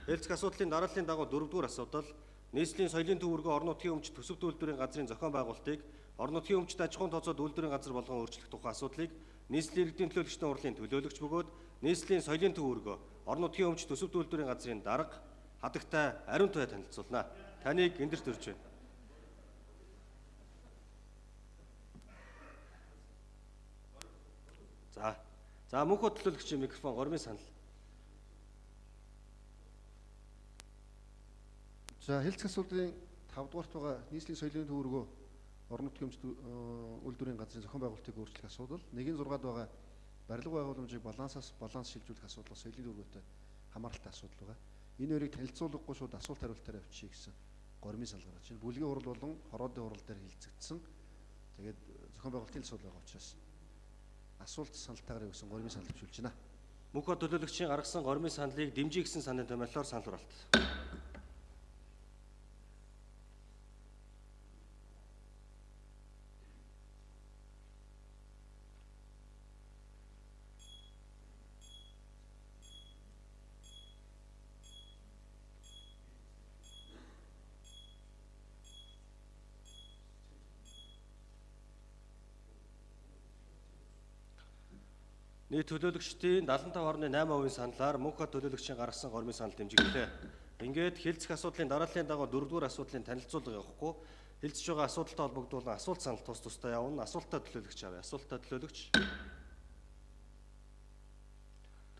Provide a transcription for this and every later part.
Хэлцэх асуудлын дарааллын дагуу 4-р асуудал нийслэлийн соёлын төвөргөө орон нутгийн өмчт төсөв үйлдвэрийн газрын зохион байгуулалтыг орон нутгийн өмчт аж ахуйн тооцоод үйлдвэрийн газар болгон өөрчлөх тухай асуудлыг нийслэлийн иргэдийн төлөөлөгчдийн хурлын төлөөлөгч бөгөөд нийслэлийн соёлын төвөргөө орон нутгийн өмчт төсөв үйлдвэрийн газрын дарга хадагтай ариун туяа танилцуулна. Таныг эндэрт өрж байна. За мөнхөд төлөөлөгчийн микрофон гормын санал. За хэлцэх асуудлын 5 дугаарт байгаа нийслэлийн соёлын төвөргөө орон нутгийн өмчт үйлдвэрийн газрын зохион байгуулалтыг өөрчлөх асуудал, 1-6-ад байгаа барилга байгууламжийг баланс шилжүүлэх асуудал соёлын төвөргөөтэй хамааралтай асуудал байгаа. Энэ хоёрыг танилцуулахгүй шууд асуулт хариултаар авчиж гэсэн гормын санал гаргаж байна. Бүлгийн хурал болон хороодын хурал дээр хилцэгдсэн. Тэгээд зохион байгуулалтын сул байгаа учраас асуулт саналтаагаар өгсөн гормын санал зөвшөөрж байна. Мөнхөд төлөөлөгчийн гаргасан гормын саналыг дэмжих гэсэн саналын томьёолоор санал хураалт. Нийт төлөөлөгчдийн 75.8% саналаар мөнхөд төлөөлөгчийн гаргасан гормын санал дэмжиглээ. Ингээд хэлцэх асуудлын дарааллын дагуу 4-р асуудлын танилцуулга явахгүй хэлцэж байгаа асуудалтай холбогдуулан асуулт санал тус тустай явна. Асуултаа төлөөлөгч авъя. Асуултаа төлөөлөгч.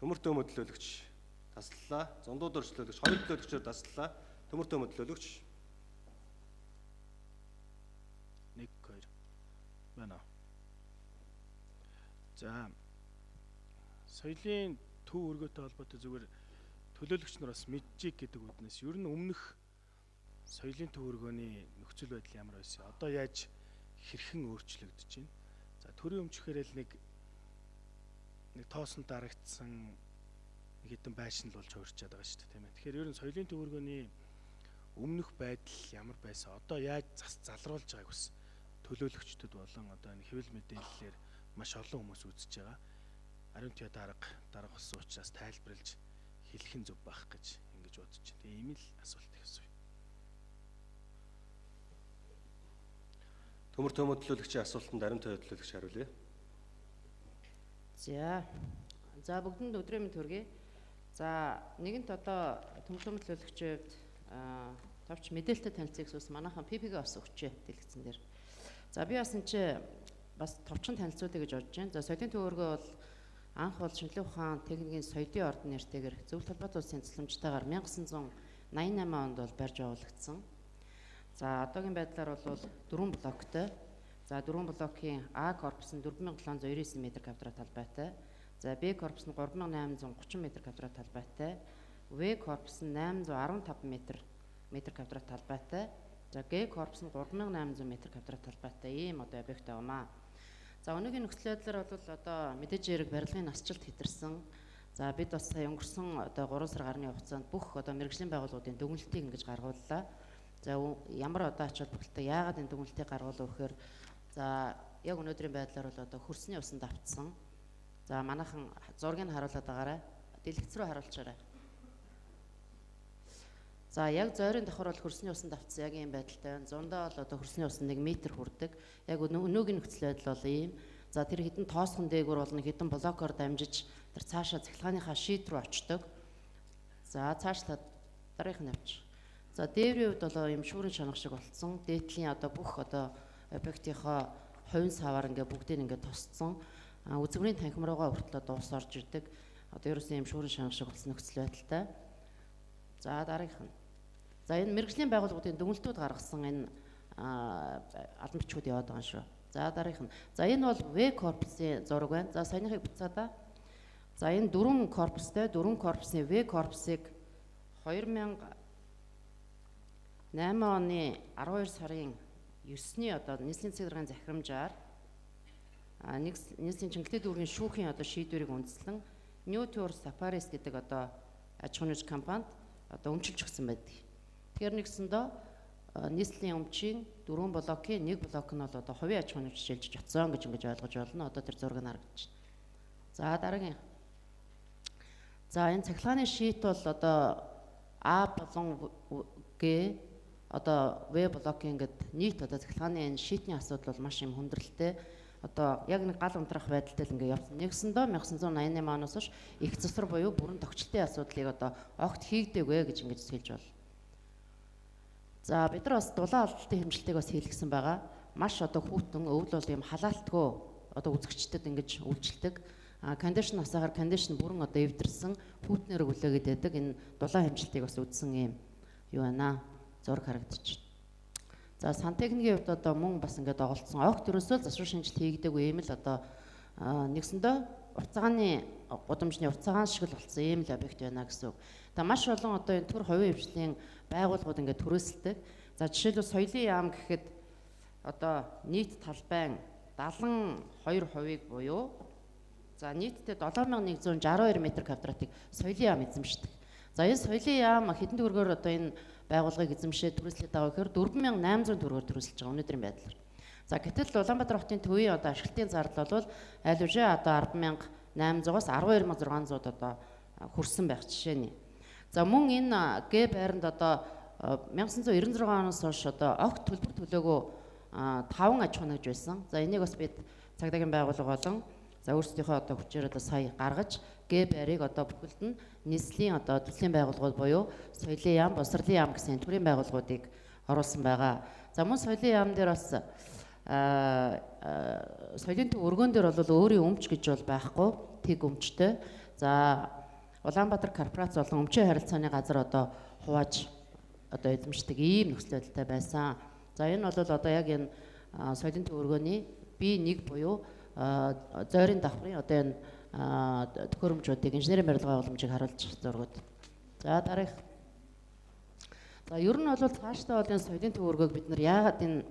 Төмөр төмө төлөөлөгч таслалаа. Зундуудар төлөөлөгч, хоёр төлөөлөгчөөр таслалаа. Төмөр төмө төлөөлөгч. 1 2 байна. За соёлын төв өргөтэй холбоотой зүгээр төлөөлөгч нар бас мэджиг гэдэг үднээс ер нь өмнөх соёлын төв өргөний нөхцөл байдал ямар байсан? Одоо яаж хэрхэн өөрчлөгдөж байна? За төрийн өмчөөр л нэг тоосон дарагдсан нэг хэдэн байшин л болж хувирчаад байгаа шүү дээ, тийм ээ. Тэгэхээр ер нь соёлын төв өргөний өмнөх байдал ямар байсан? Одоо яаж залруулж байгааг бас төлөөлөгчдөд болон одоо энэ хэвлэл мэдээллээр маш олон хүмүүс үзэж байгаа. Ариун туяа дарга болсон учраас тайлбарлаж хэлэх нь зөв байх гэж ингэж бодож байна. Тэгээ ийм л асуулт их асууя. Төмөр төмө төлөөлөгчийн асуултанд ариун туяа төлөөлөгч хариулъя. За бүгдэнд өдрийн мэнд хүргэе. За нэгэнт одоо төмөр төмө төлөөлөгчийн хувьд товч мэдээлэлтэй танилцахыг ус манайхан ПП-г бас өгчээ дэлгэцэн дээр. За би бас энэ чи бас товчхон танилцуулъя гэж бодож байна. За соёлын төвөргөө бол анх бол Шинжлэх ухаан техникийн соёлын ордон нэртэйгээр Зөвлөлт холбоот улсын тусламжтайгаар 1988 онд бол барьж байгуулагдсан. За одоогийн байдлаар бол 4 блоктой. За 4 блокийн А корпус нь 4799 м2 талбайтай. За Б корпус нь 3830 м2 талбайтай. В корпус нь 815 м2 талбайтай. За Г корпус нь 3800 м2 талбайтай ийм одоо объект авмаа. За өнөөгийн нөхцөл байдлаар бол одоо мэдээж хэрэг барилгын насжилт хэтэрсэн. За бид бас сая өнгөрсөн одоо 3 сар гарны хугацаанд бүх одоо мэргэжлийн байгууллагуудын дүгнэлтийг ингэж гаргууллаа. За ямар одоо ач холбогдолтой яагаад энэ дүгнэлтийг гаргуулав гэхээр за яг өнөөдрийн байдлаар бол одоо хөрсний усанд автсан. За манайхан зургийг харуулад байгаарай. Дэлгэц рүү харуулчаарай. За яг зойрын давхар бол хөрсний усанд автсан яг ийм байдалтай байна. Зундаа бол одоо хөрсний ус 1 м хүрдэг. Яг өнөөгийн нөхцөл байдал бол ийм. За тэр хэдэн тоосгон дээгүүр болно хэдэн блокоор дамжиж тэр цаашаа цахилгааныхаа шийд рүү очдог. За цаашлаад дараагийнх нь авч. За дээврийн хувьд бол ийм шүүрэн шанах шиг болцсон. Дээдлийн одоо бүх одоо объектынхоо хувийн саваар ингээ бүгдийг ингээ тусцсан. Үзмрийн танхим руугаа хүртэл дуус орж ирдэг. Одоо ерөөсөн ийм шүүрэн шанах шиг болсон нөхцөл байдалтай. За дараагийнх нь. За энэ мэргэжлийн байгууллагуудын дүгнэлтүүд гаргасан энэ албан бичгүүд яваад байгаа шүү. За дараагийнх нь. За энэ бол В корпусын зураг байна. За саяныхыг буцаа да. За энэ 4 корпустай 4 корпусын В корпусыг 2008 оны 12 сарын 9-ний одоо нийслэлийн засгийн даргын захирамжаар нийслэлийн чиглэлтэй дүүргийн шүүхийн одоо шийдвэрийг үндэслэн New Tour Safaris гэдэг одоо аж ахуйн компанид одоо өмчилж өгсөн байдаг. Тэгэхээр нэгсэндээ нийслэлийн өмчийн 4 блокийн 1 блок нь бол одоо хувийн аж ахуйн шилжиж оцсон гэж ингэж ойлгож байна. Одоо тэр зураг нь харагдаж байна. За дараагийн. За энэ цахилгааны шийт бол одоо А болон Г одоо В блокийн ингээд нийт одоо цахилгааны энэ шийдний асуудал бол маш юм хүндрэлтэй. Одоо яг нэг гал унтрах байдалтай л ингээд явсан. Нэгсэндөө 1988 оноос хойш их засвар буюу бүрэн тогтчлтын асуудлыг одоо огт хийгдээгүй гэж ингэж хэлж байна. За бид нар бас дулаан алдалтын хэмжилтийг бас хийлгсэн байгаа. Маш одоо хүүтэн өвөл бол юм халаалтгүй одоо үзэгчдэд ингэж үйлчилдэг. Кондишн асаагаар кондишн бүрэн одоо эвдэрсэн хүүтнээр өглөөгээд байдаг. Энэ дулаан хэмжилтийг бас үзсэн юм юу байна. Зураг харагдчих. За сантехникийн хувьд одоо мөн бас ингээд оголцсон. Огт ерөөсөө засвар шинжилт хийгдээгүй юм л одоо нэгсэндөө уртцагааны гудамжны уртцагаан шиг л болсон юм л объект байна гэсэн үг. Та маш олон одоо энэ төр хувийн хвшлийн байгууллагууд ингээд түрээсэлдэг. За жишээлбэл соёлын яам гэхэд одоо нийт талбайн 72% буюу за нийтдээ 7162 м²-ийг соёлын яам эзэмшдэг. За энэ соёлын яам хэдэн төгрөгөөр одоо энэ байгууллагыг эзэмшээд түрээслээд байгаа гэхээр 4800 төгрөгөөр түрээсэлж байгаа өнөөдрийн байдлаар. За гэтэл Улаанбаатар хотын төвийн одоо ашиглалтын зардал бол аль үшээ одоо 10,800-аас 12,600 одоо хүрсэн байх жишээний. За мөн энэ Г байранд одоо 1996 оноос хойш одоо огт төлбөр төлөөгүй 5 аж ахуй нэгж байсан. За энийг бас бид цагдаагийн байгууллага болон за өөрсдийнхөө одоо хүчээр одоо сая гаргаж Г байрыг одоо бүхэлд нь нийслэлийн одоо төслийн байгууллагууд буюу соёлын яам, боловсролын яам гэсэн төрлийн байгууллагуудыг оруулсан байгаа. За мөн соёлын яам дээр бас соёлын төв өргөн дээр бол өөрийн өмч гэж бол байхгүй, тэг өмчтэй. За Улаанбаатар корпорац болон өмчийн харилцааны газар одоо хувааж одоо эзэмшдэг ийм нөхцөл байдалтай байсан. За энэ бол одоо яг энэ соёлын төв өргөний B1 буюу зойрын давхрын одоо энэ төхөөрөмжүүдийг инженерийн барилгын байгууламжийг харуулж зургууд. За дараах. За ер нь бол цаашдаа бол энэ соёлын төв өргөөг бид нар яагаад энэ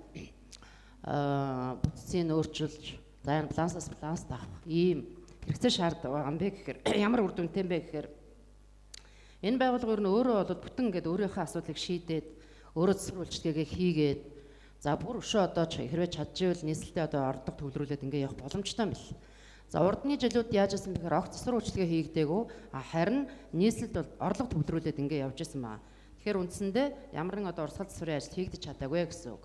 бүтцийг өөрчилж за энэ балансаас баланс авах ийм хэрэгцээ шаарддаг байгаа юм бэ гэхээр ямар үр дүнтэй юм бэ гэхээр энэ байгууллага ер нь өөрөө бол бүтэн ингээд өөрийнхөө асуудлыг шийдээд өөрөө засвар үйлчлэгээ хийгээд за бүр өшөө одоо хэрвээ чадчихвэл нийслэлдээ одоо ордог төвлөрүүлээд ингээд явах боломжтой юм бэл. За урдны жилүүд яаж исэн бэхээр огт засвар үйлчлэгээ хийгдээгүй харин нийслэлд бол орлого төвлөрүүлээд ингээд явж исэн байна. Тэгэхээр үндсэндээ ямар нэгэн одоо урсгал засварын ажил хийгдэж чадаагүй гэсэн үг.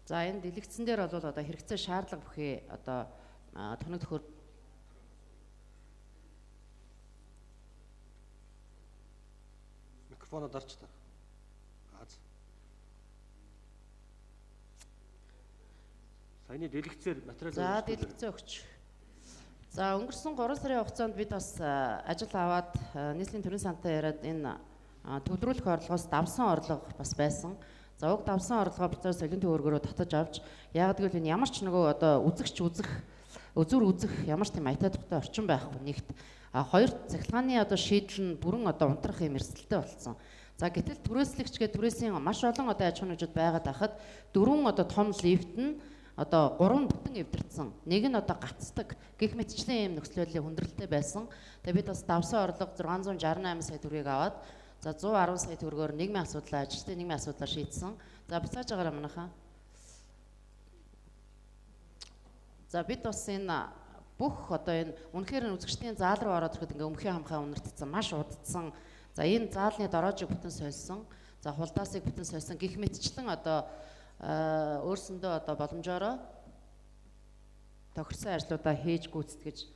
За энэ дэлгэцсэн дээр бол одоо хэрэгцээ шаардлага бүхий одоо тоног төхөр микрофонод орч та. Саяны дэлгэцээр материал. За дэлгэцээ өгч. За өнгөрсөн 3 сарын хугацаанд бид бас ажил аваад нийслэлийн төрийн сантай яриад энэ төвлөрүүлэх орлогоос давсан орлого бас байсан. За уг давсан орлогоо бид соёлын төв өргөөрөө татаж авч яагаад гэвэл энэ ямар ч нөгөө одоо үзүр үзэх ямар ч тийм аятай тухтай орчин байхгүй нэгт. Хоёр цахилгааны одоо шийдэл нь бүрэн одоо унтрах юм эрсдэлтэй болсон. За гэтэл түрээслэгч гэдэг түрээсийн маш олон одоо аж ахуйн нэгжүүд байгаад хахад 4 одоо том лифт нь одоо 3 бүтэн эвдэрсэн. Нэг нь одоо гацдаг. Гэх мэтчлэн ийм нөхцөл байдлын хүндрэлтэй байсан. Тэгээ бид бас давсан орлого 668 сая төгрөгийг аваад за 110 сая төгрөгөөр нийгмийн асуудлаа ажилтны нийгмийн асуудлаа шийдсэн. За буцааж байгаараа манайхаа. За бид бас энэ бүх одоо энэ үнэхээр үзэгчдийн заал руу ороод ирэхэд ингээ өмхийн хамхаа унагдсан, маш удцсан. За энэ заалны дороожийг бүтэн сольсон. За хулдаасыг бүтэн сольсон. Гэх мэтчлэн одоо өөрсөндөө одоо боломжоор тохирсон ажлуудаа хийж гүйцэтгэж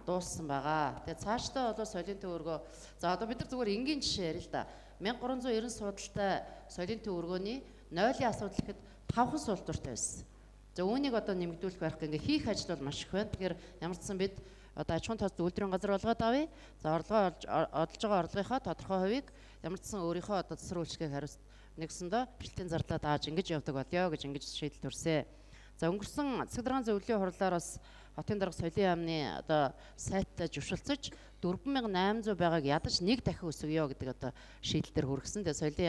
дууссан байгаа. Тэгээ цаашдаа бол соёлын төв өргөө. За одоо бид нар зүгээр энгийн жишээ ярил л да. 1390 суудалтай соёлын төв өргөөний 0-ийн асуудал гэхэд 5 суултууртай байсан. За үүнийг одоо нэмэгдүүлэх байх гэнгээ хийх ажил бол маш их байна. Тэгэхээр ямар ч сан бид одоо аж ахуйн тооцоо үйлдвэрийн газар болгоод авъя. За орлогоо олж байгаа орлогынхоо тодорхой хувийг ямар ч сан өөрийнхөө одоо засвар үйлчлэгийг хариуц нэгсэндээ бэлтийн зарлаа дааж ингэж явдаг болёо гэж ингэж шийдэл төрсөн. За өнгөрсөн засаг дарганы зөвлөлийн хурлаар бас хотын дарга соёлын яамны одоо сайтаа зөвшөлдсөж 4800 байгааг ядаж нэг дахин өсгөё гэдэг одоо шийдэлээр хүргэсэн. Тэгээ соёлын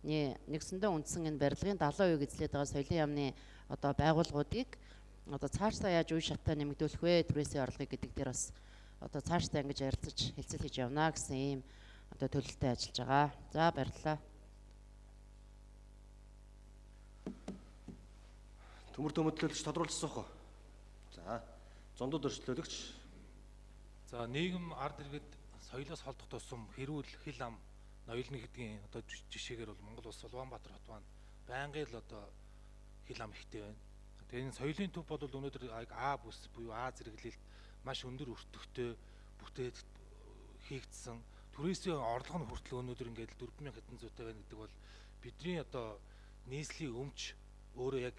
яамны нэгсэндээ үндсэн энэ барилгын 70% эзлээд байгаа соёлын яамны одоо байгууллагуудыг одоо цаашдаа яаж үе шаттай нэмэгдүүлэх вэ? Түрээсийн орлогыг гэдэг дээр бас одоо цаашдаа ингэж ярилцаж хэлцэл хийж явна гэсэн ийм одоо төлөлтөд ажиллаж байгаа. За баярлалаа. Төмөр төмөдлөлөгч тодруулсан уу? За, зондод өршлөлөгч. За, нийгэм ард иргэд соёлоос холдох тусам хэрүүл, хил ам, ноёлны гэдгийн одоо жишээгээр бол Монгол улс Улаанбаатар хот маань байнгын л одоо хил ам ихтэй байна. Тэгээ энэ соёлын төв бол өнөөдөр А бүс буюу А зэрэглэлд маш өндөр өртөгтэй бүтээд хийгдсэн. Түрээсийн орлого нь хүртэл өнөөдөр ингээд 4000 хэдэн зүйтэй байна гэдэг бол бидний одоо нийслэлийн өмч өөрөө яг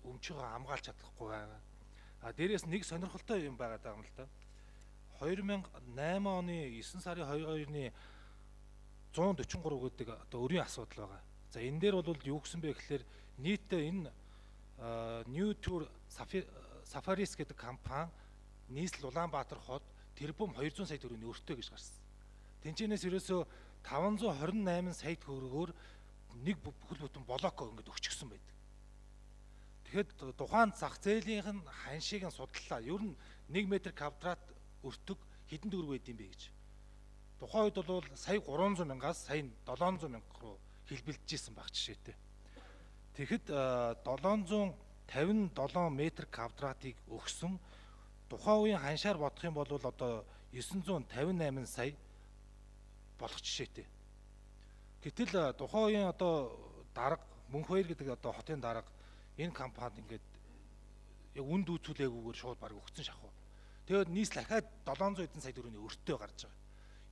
өмчөөгөө хамгаалж чадахгүй байгаа. А дээрээс нэг сонирхолтой юм байгаа даа юм л да. 2008 оны 9 сарын 22-ны 143 гэдэг одоо өрийн асуудал байгаа. За энэ дээр бол юу гэсэн бэ гэхээр нийтдээ энэ New Tour Safaris гэдэг компани нийслэл Улаанбаатар хот тэрбум 200 сая төгрөгийн өртөө гэж гарсан. Тэнцэнээс ерөөсөө 528 сая төгрөгөөр нэг бүхэл бүтэн блоко ингэж өгчихсөн байдаг. Тэгэхэд тухайн зах зээлийнх нь ханшийг нь судлаа. Ер нь 1 м квадрат өртөг хэдэн төгрөг байд юм бэ гэж. Тухайн үед бол сая 300 мянгаас сая 700 мянга руу хэлбэлдэжсэн баг жишээтэй. Тэгэхэд 757 м квадратыг өгсөн тухайн үеийн ханшаар бодох юм бол одоо 958 сая болох жишээтэй. Гэтэл тухайн үеийн одоо дарга Мөнхбаяр гэдэг одоо хотын дарга энэ компанид ингээд яг үнд үүсүүлээгүйгээр шууд баг өгсөн шахуу. Тэгээд нийслэл дахиад 700 хэдэн сая төгрөгийн өртөө гарч байгаа.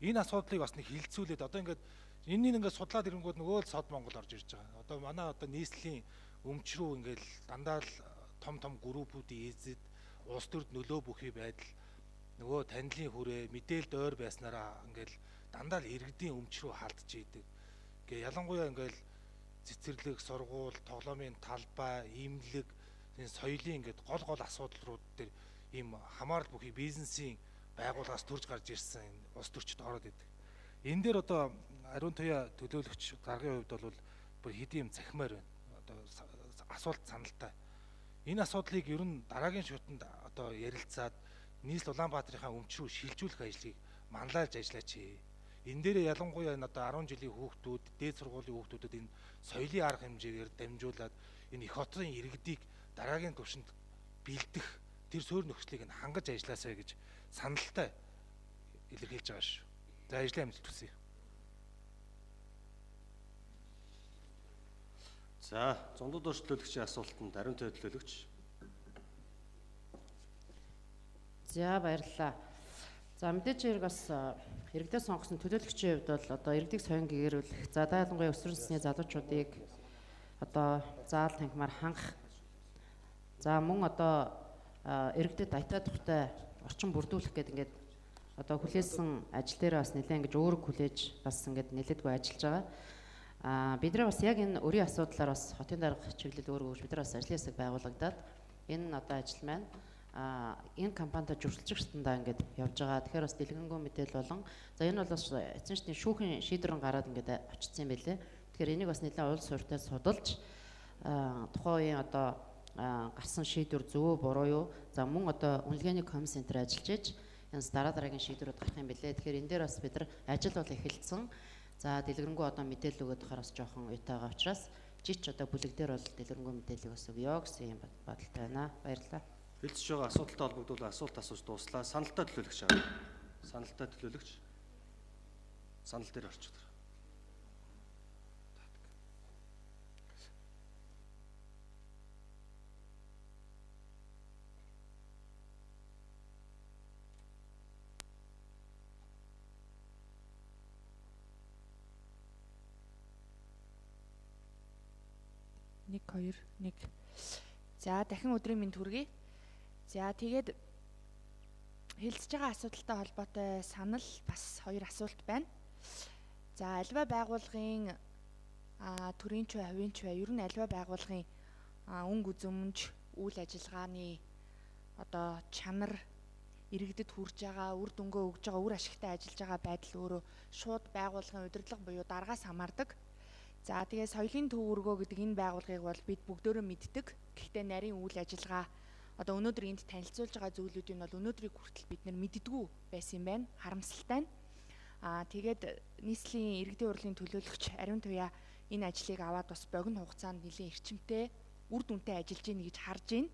Энэ асуудлыг бас нэг хилцүүлээд одоо ингээд энэнийг ингээд судлаад ирэнгүүт нөгөө л сод Монгол орж ирж байгаа. Одоо манай одоо нийслэлийн өмч рүү ингээд дандаа л том группүүдийн эзэд улс төрд нөлөө бүхий байдал нөгөө танилын хүрээ мэдээлэлд ойр байснараа ингээд дандаа л иргэдийн өмч рүү халдж идэг. Гэ ялангуяа ингээд цэцэрлэг, сургууль, тоглоомын талбай, имлэг, энэ соёлын ингээд гол асуудлууд дээр ийм хамаарал бүхий бизнесийн байгууллагаас төрж гарч ирсэн улс төрчид ороод идэг. Энэ дээр одоо ариун туяа төлөөлөгч даргын хувьд бол бүр хэдийн юм цахимаар байна. Одоо асуулт саналтай. Энэ асуудлыг ер нь дараагийн шатнд одоо ярилцаад нийслэл Улаанбаатарынхаа өмч рүү шилжүүлэх ажлыг манлайлж ажиллаач. Энэ дээр ялангуяа энэ одоо 10 жилийн хүүхдүүд, дээд сургуулийн хүүхдүүдэд энэ соёлын арга хэмжээгээр дамжуулаад энэ их хотын иргэдийг дараагийн түвшинд бэлдэх тэр суурь нөхцөлийг нь хангаж ажилласаа гэж саналтай илэрхийлж байгаа шүү. За ажлын амжилт хүсье. За, зундууд өршлөлөгчийн асуултанд ариун туяа төлөөлөгч. За баярлалаа. За мэдээж хэрэг бас иргэдээ сонгосон төлөөлөгчийн хувьд бол одоо иргэдийг соён гэгэрүүлэх, за ялангуяа өсвөр насны залуучуудыг одоо заал танхимаар хангах. За мөн одоо иргэдэд аятаа тухтай орчин бүрдүүлэх гэдэг ингээд одоо хүлээсэн ажил дээр бас нэлээд ингэж өөрөг хүлээж бас ингээд нэлээдгүй ажиллаж байгаа. Бид нар бас яг энэ өрийн асуудлаар бас хотын дарга чиглэл өөрөө бид нар бас ажлын хэсэг байгуулагдаад энэ одоо ажил маань энэ компанитай жүрсэлцэгчтэндээ ингээд явж байгаа. Тэгэхээр бас дэлгэрэнгүй мэдээлэл болон за энэ бол бас эцсийн шатны шүүхийн шийдвэрэн гараад ингээд очсон юм байлээ. Тэгэхээр энийг бас нэлээд уул суурьтай судалж тухайн үеийн одоо гарсан шийдвэр зөв буруу юу? За мөн одоо үнэлгээний комисс центр ажиллаж иж янз дараагийн шийдвэрүүд гарах юм билээ. Тэгэхээр энэ дээр бас бид нар ажил бол эхэлсэн. За дэлгэрэнгүй одоо мэдээлэл өгөх хараас жоохон уйтайгаа учраас жич одоо бүлэг дээр бол дэлгэрэнгүй мэдээлэл өс өгөө гэсэн юм бодолтой байна. Баярлалаа. Хэлцэж байгаа асуудалтай холбогдуулан асуулт асууж дууслаа. Саналтай төлөөлөгч аа. Саналтай төлөөлөгч. Санал дээр орчих. Нэг 2 1. За дахин өдрийн мэнд хүргэе. За тэгээд хэлцэж байгаа асуудалтай холбоотой санал бас 2 асуулт байна. За альва байгууллагын төрийн ч бай, хувийн ч бай, ер нь альва байгууллагын өнгө үзэмж, үйл ажиллагааны одоо чанар иргэдэд хүрж байгаа, үр дүнгээ өгж байгаа, үр ашигтай ажиллаж байгаа байдал өөрөө шууд байгууллагын удирдлага буюу даргаас хамаардаг. За тэгээ соёлын төв өргөө гэдэг энэ байгууллагыг бол бид бүгдөө мэддэг. Гэхдээ нарийн үйл ажиллагаа одоо өнөөдөр энд танилцуулж байгаа зүйлүүдийг бол өнөөдрийг хүртэл бид нар мэддэггүй байсан юм байна. Харамсалтай нь. Тэгээд нийслэлийн иргэдийн урлагийн төлөөлөгч ариун туяа энэ ажлыг аваад бас богино хугацаанд нэлийн эрчимтэй, үр дүнтэй ажиллаж ийн гэж харж байна.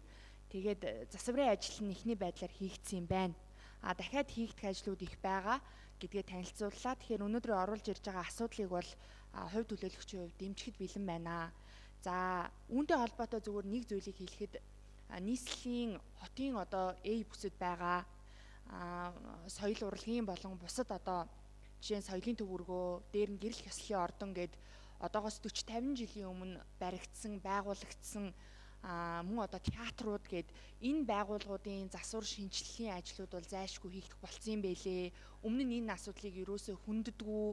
Тэгээд засварын ажил нь эхний байдлаар хийгдсэн юм байна. Дахиад хийгдэх ажлууд их байгаа. гэдгээ танилцууллаа. Тэгэхээр өнөөдөр оруулж ирж байгаа асуудлыг бол хувь төлөөлөгчийн хувьд дэмжихэд бэлэн байна. За үүнтэй холбоотой зөвхөн нэг зүйлийг хэлэхэд нийслэлийн хотын одоо A бүсэд байгаа соёл урлагийн болон бусад одоо жишээ нь соёлын төвөргөө, дээр нь гэрэл ёслолын ордон гэд одоогоос 40-50 жилийн өмнө баригдсан, байгуулагдсан мөн одоо театрууд гэд энэ байгууллагуудын засвар шинжилгээний ажлууд бол зайлшгүй хийгдэх болсон юм байлээ. Өмнө нь энэ асуудлыг юусоо хүнддэггүй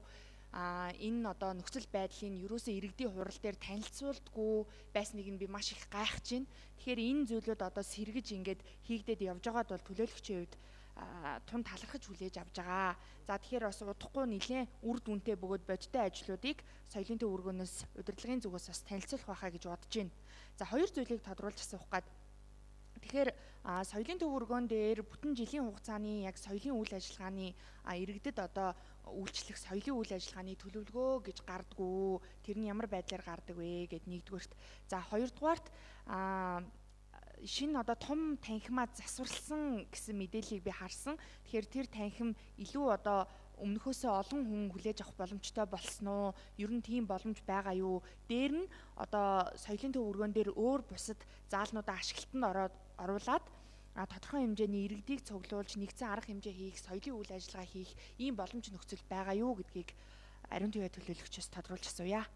энэ одоо нөхцөл байдлын юусоо иргэдийн хурал дээр танилцуулдаггүй байсныг нь би маш их гайхаж байна. Тэгэхээр энэ зүйлүүд одоо сэргэж ингээд хийгдээд явж байгаад бол төлөөлөгчийн хувьд тун талархаж хүлээж авж байгаа. За тэгэхээр бас удахгүй нэлээд үр дүнтэй бөгөөд бодиттой ажлуудыг соёлын төвөргөнөөс удирдлагын зүгээс бас танилцуулах байхаа гэж бодож байна. За хоёр зүйлийг тодруулж асуух гээд тэгэхээр соёлын төвөргөн дээр бүтэн жилийн хугацааны яг соёлын үйл ажиллагааны иргэдэд одоо үйлчлэх соёлын үйл ажиллагааны төлөвлөгөө гэж гардггүй. Тэр нь ямар байдлаар гардаг вэ гэд нэгдүгээрт. За хоёрдугаарт шинэ одоо том танхимаа засварлсан гэсэн мэдээллийг би харсан. Тэгэхээр тэр танхим илүү одоо өмнөхөөсөө олон хүн хүлээж авах боломжтой болсон уу? Ер нь тийм боломж байгаа юу? Дээр нь одоо соёлын төвөргөн дээр өөр бусад заалнуудаа ашиглалтанд оруулаад тодорхой хэмжээний иргэдийг цуглуулж нэгдсэн арга хэмжээ хийх, соёлын үйл ажиллагаа хийх ийм боломж нөхцөл байгаа юу гэдгийг ариун түвээ төлөөлөгчөөс тодруулж асууя.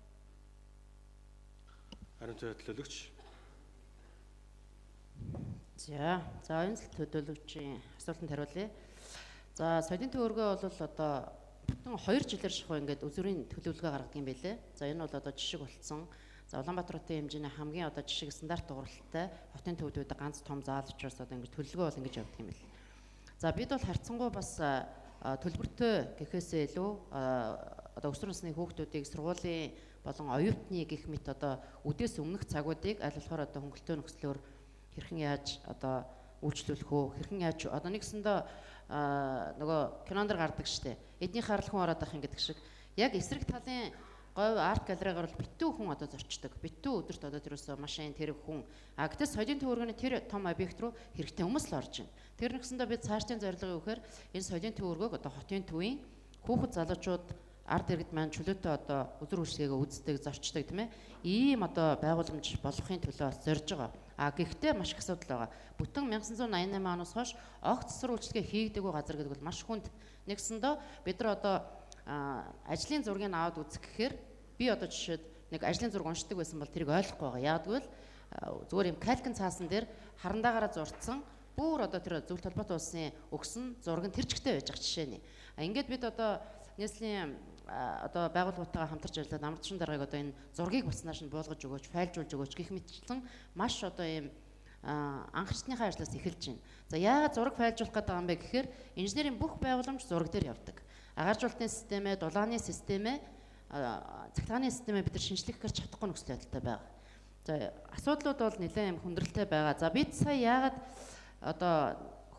Ариун түвээ төлөөлөгч. За онцлог төлөөлөгчийн асуултанд хариулъя. За соёлын төвөргөө бол одоо бүтэн 2 жилээр шахуу ингээд үзүүрийн төлөвлөгөө гаргадаг юм байлээ. За энэ бол одоо жишг болцсон. За Улаанбаатар хотын хэмжээний хамгийн одоо жишг стандарт дууралттай хотын төвд байдаг ганц том заал учраас одоо ингээд төлөвлөгөө бол ингэж явдаг юм байл. За бид бол харьцангуй бас төлбөртэй гэхээсээ илүү одоо өсвөр насны хүүхдүүдийг сургуулийн болон оюутны гэх мэт одоо үдээс өмнөх цагуудыг аль болохоор одоо хөнгөлтөө нөхцлөөр хэрхэн яаж одоо үйлчлүүлэх үү, хэрхэн яаж одоо нэгсэндээ нөгөө кинонд гардаг штэ. Эдний харал хүн ороод ах юм гэдэг шиг. Яг эсрэг талын говь арт галеригаар бол битүү хүн одоо зорчдог. Битүү өдөрт одоо тэрөөсөө машин тэр хүн. Гэтэл соёлын төвөргөний тэр том объект руу хэрэгтэй хүмүүс л орж байна. Тэр нэгсэндээ бид цаашдын зорилго юу гэхээр энэ соёлын төвөргөөг одоо хотын төвийн хүүхэд залуучууд ард иргэд маань чөлөөтэй одоо өдөр үйлчлэгээ үздэг, зорчдог тийм ээ. Ийм одоо байгууламж болгохын төлөө зорж байгаа. Гэхдээ маш их асуудал байгаа. Бүтэн 1988 оноос хойш огт засвар үйлчлэгээ хийгдэггүй газар гэдэг бол маш хүнд. Нэгсэндээ бид нар одоо ажлын зургийг аваад үзэх гэхээр би одоо жишээд нэг ажлын зураг уншдаг байсан бол тэрийг ойлгохгүй байгаа. Яг гэвэл зүгээр юм калкин цаасан дээр харандаагаараа зурцсан бүр одоо тэр зөвлөлт холбоотой улсын өгсөн зураг нь тэр чигтэй байж байгаа жишээ нь. Ингээд бид одоо нийслэлийн одоо байгууллагуудтайгаа хамтарч ажиллаад амар тушин даргаыг одоо энэ зургийг болсноос нь буулгаж өгөөч, файлжуулж өгөөч гэх мэтчлэн маш одоо ийм анхаарчныхаа ажлаас эхэлж байна. За яагаад зураг файлжуулах гэдэг юм бэ гэхээр инженерийн бүх байгууламж зураг дээр явдаг. Агааржуулалтын системээ, дулааны системээ, цахилгааны системээ бид нар шинжлэх гэж чадахгүй нөхцөл байдалтай байгаа. За асуудлууд бол нэлээд юм хүндрэлтэй байгаа. За бид сая яагаад одоо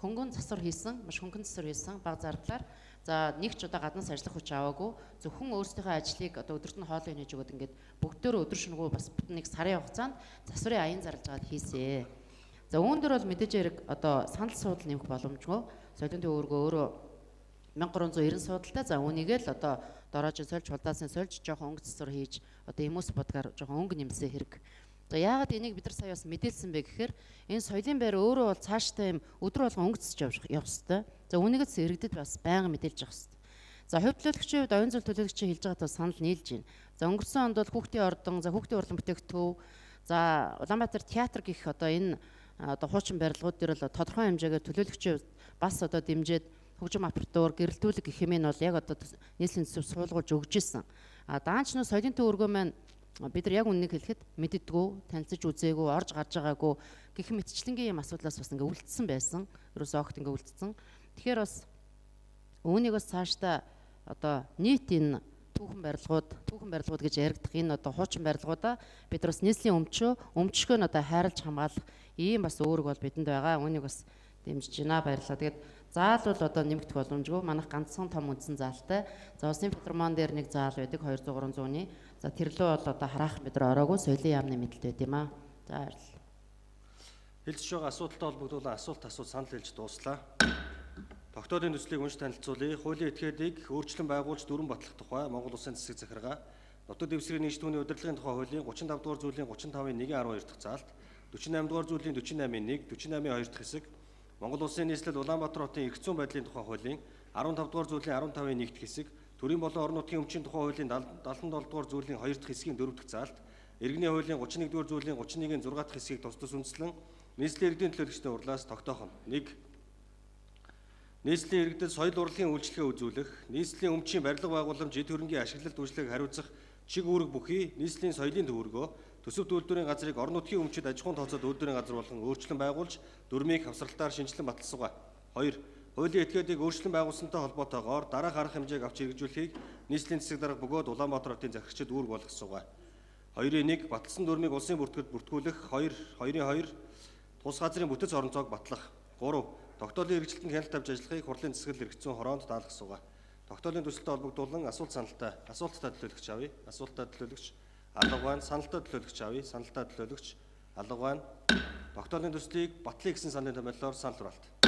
хөнгөн засвар хийсэн, маш хөнгөн засвар хийсэн бага зардлаар за нэг ч удаа гаднаас ажиллах хүч аваагүй зөвхөн өөрсдийнхөө ажлыг одоо өдөрт нь хоолой нээж өгöd ингээд бүгдөө өдөр шөнөгүй бас нэг сарын хугацаанд засварын аян зарлж аваад хийсэ. За үүн дээр бол мэдээж хэрэг одоо санал суудал нэмэх боломжгүй. Соёлын төвөргөө өөрөө 1390 суудалтай. За үүнийг л одоо дороожин сольж, хулдаасын сольж жоохон өнгө засвар хийж одоо эмүүс бодгаар жоохон өнгө нэмсэ хэрэг. За яагаад энийг бид нар сая бас мэдээлсэн бэ гэхээр энэ соёлын байр өөрөө бол цаашдаа юм өдөр болгон өнгө засж явах ёстой. За үүнийгээс иргэдэд бас байнга мэдээлж явах ёстой. За хувь төлөөлөгчийн хувьд оюун зөв төлөөлөгчийн хэлж байгаатай санал нийлж байна. За өнгөрсөн онд бол хүүхдийн ордон, за хүүхдийн урлан бүтээгдэхүүн, за Улаанбаатар театр гэх одоо энэ одоо хуучин барилгууд дээр бол тодорхой хэмжээгээр төлөөлөгчийн бас одоо дэмжиж хөгжим апартуур, гэрэлтүүлэг гэх юм нь бол яг одоо нийслэлийн төсөв суулгуулж өгч ирсэн. Даанч нөө соёлын төвөргөө маань бид нар яг үннийг хэлэхэд мэддэггүй, танилцж үзээгүй, орж гарч байгаагүй гэх мэтчлэнгийн юм асуудлаас бас ингээ үлдсэн байсан. Ерөөсөө огт ингээ үлдсэн. Тэгэхээр бас үүнийг бас цаашдаа одоо нийт энэ түүхэн барилгууд гэж яригдах энэ одоо хуучин барилгуудаа бид нар бас нийслэлийн өмчгөө нь одоо хайрлж хамгаалах ийм бас үүрэг бол бидэнд байгаа. Үүнийг бас дэмжиж байна. Баярлалаа. Тэгээд заал бол одоо нэмэгдэх боломжгүй. Манайх ганцхан том үндсэн заалтай. За улсын патримон дээр нэг заал байдаг 200-300-ны. За тэрлөө бол одоо харах бид нар ороогүй соёлын яамны мэдлэл байд юм аа. За баярлалаа. Хэлж байгаа асуудалтай холбогдуулан асуулт санал хэлж дууслаа. Тогтоодын төслийг унш танилцуулъя. Хуулийн этгээдийг өөрчлөн байгуулж дүрэн батлах тухай Монгол Улсын засаг захиргаа Нутаг дэвсгэрийн нийт түүний удирдлагын тухай хуулийн 35 дугаар зүйлийн 35-ын 1-12 дахь заалт, 48 дугаар зүйлийн 48-ын 1, 48-ын 2 дахь хэсэг, Монгол Улсын нийслэл Улаанбаатар хотын эрх зүйн байдлын тухай хуулийн 15 дугаар зүйлийн 15-ын 1 дахь хэсэг, төрийн болон орон нутгийн өмчийн тухай хуулийн 77 дугаар зүйлийн 2 дахь хэсгийн 4 дахь заалт, иргэний хуулийн 31 дугаар зүйлийн 31-ийн 6 дахь хэсгийг тус тус үндэслэн нийслэлийн иргэдийн төлөөлөгчдийн урлаас тогтоох нь 1. Нийслэлийн иргэдэд соёл урлагийн үйлчлэгээ үзүүлэх, нийслэлийн өмчийн барилга байгууламж, эд хөрөнгийн ашиглалт үйлчлэгийг хариуцах чиг үүрэг бүхий нийслэлийн соёлын төвөргөө төсөв үйлдвэрийн газрыг орон нутгийн өмчид аж ахуйн тооцоод үйлдвэрийн газар болгон өөрчлөн байгуулж дүрмийг хавсралтаар шинжилэн баталсангаа. 2. Хуулийн этгээдийг өөрчлөн байгуулсантай холбоотойгоор дараах арга хэмжээг авч хэрэгжүүлэхийг нийслэлийн засаг дарга бөгөөд Улаанбаатар хотын захирагчид үүрэг болгосонгаа. 2-1 баталсан дүрмийг улсын бүртгэгд бүртгүүлэх. 2-2 тус газрын бүтэц орон зоог батлах. 3. Тогтоолын хэрэгжилтэнд хяналт тавьж ажиллахыг хурлын засаглал эргэцсэн хороонд даалгасангаа. Тогтоолын төсөлтэй холбогдуулан асуулттай төлөөлөгч авъя. Асуулттай төлөөлөгч алга байна. Саналтай төлөөлөгч авъя. Саналтай төлөөлөгч алга байна. Тогтоолын төслийг батлая гэсэн саналын томьёолоор санал хураалт.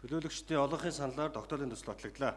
Төлөөлөгчдийн олонхын саналаар тогтоолын төсөл батлагдлаа.